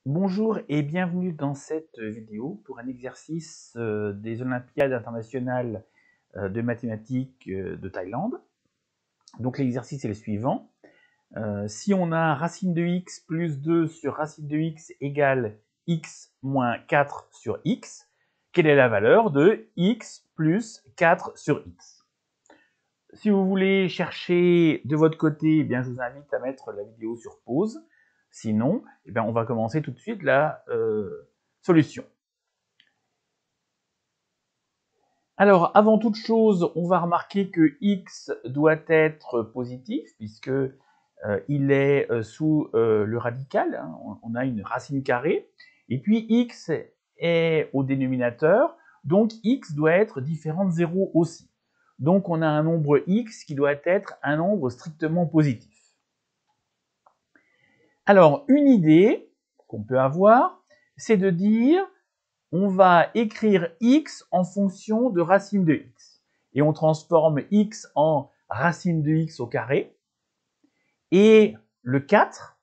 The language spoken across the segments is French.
Bonjour et bienvenue dans cette vidéo pour un exercice des Olympiades internationales de mathématiques de Thaïlande. Donc l'exercice est le suivant. Si on a racine de x plus 2 sur racine de x égale x moins 4 sur x, quelle est la valeur de x plus 4 sur x? Si vous voulez chercher de votre côté, eh bien, je vous invite à mettre la vidéo sur pause. Sinon, eh bien, on va commencer tout de suite la solution. Alors, avant toute chose, on va remarquer que x doit être positif, puisque il est sous le radical, hein, on a une racine carrée, et puis x est au dénominateur, donc x doit être différent de 0 aussi. Donc on a un nombre x qui doit être un nombre strictement positif. Alors, une idée qu'on peut avoir, c'est de dire, on va écrire x en fonction de racine de x. Et on transforme x en racine de x au carré. Et le 4,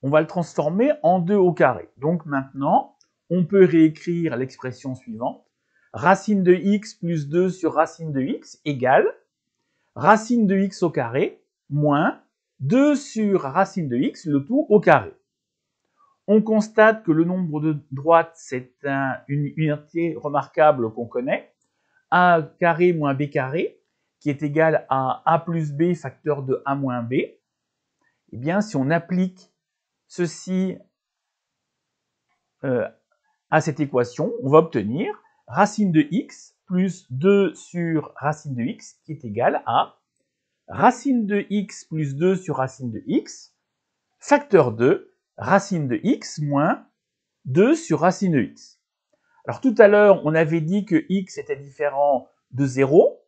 on va le transformer en 2 au carré. Donc maintenant, on peut réécrire l'expression suivante. Racine de x plus 2 sur racine de x égale racine de x au carré moins 2 sur racine de x, le tout au carré. On constate que le nombre de droite, c'est une unité remarquable qu'on connaît, a carré moins b carré, qui est égal à a plus b facteur de a moins b. Eh bien, si on applique ceci à cette équation, on va obtenir racine de x plus 2 sur racine de x, qui est égal à racine de x plus 2 sur racine de x, facteur 2, racine de x moins 2 sur racine de x. Alors tout à l'heure, on avait dit que x était différent de 0,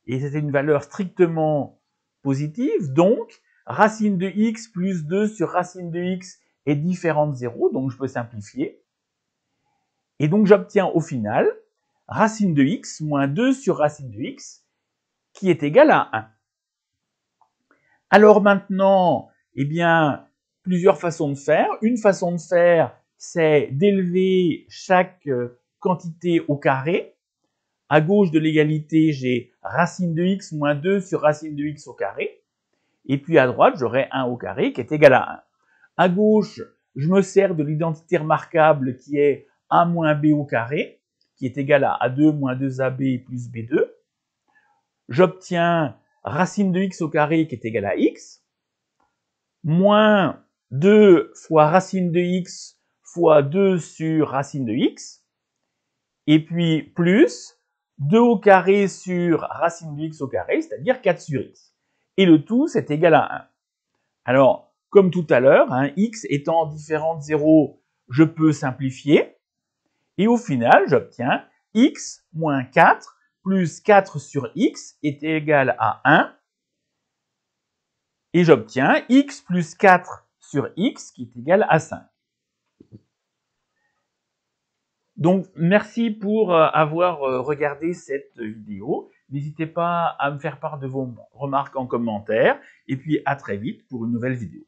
et c'était une valeur strictement positive, donc racine de x plus 2 sur racine de x est différent de 0, donc je peux simplifier. Et donc j'obtiens au final racine de x moins 2 sur racine de x, qui est égal à 1. Alors maintenant, eh bien, plusieurs façons de faire. Une façon de faire, c'est d'élever chaque quantité au carré. À gauche de l'égalité, j'ai racine de x moins 2 sur racine de x au carré. Et puis à droite, j'aurai 1 au carré qui est égal à 1. À gauche, je me sers de l'identité remarquable qui est a moins b au carré, qui est égal à a2 moins 2ab plus b2. J'obtiens racine de x au carré qui est égal à x, moins 2 fois racine de x fois 2 sur racine de x, et puis plus 2 au carré sur racine de x au carré, c'est-à-dire 4 sur x. Et le tout, c'est égal à 1. Alors, comme tout à l'heure, hein, x étant différent de 0, je peux simplifier. Et au final, j'obtiens x moins 4 plus 4 sur x est égal à 1. Et j'obtiens x plus 4 sur x qui est égal à 5. Donc, merci pour avoir regardé cette vidéo. N'hésitez pas à me faire part de vos remarques en commentaire. Et puis, à très vite pour une nouvelle vidéo.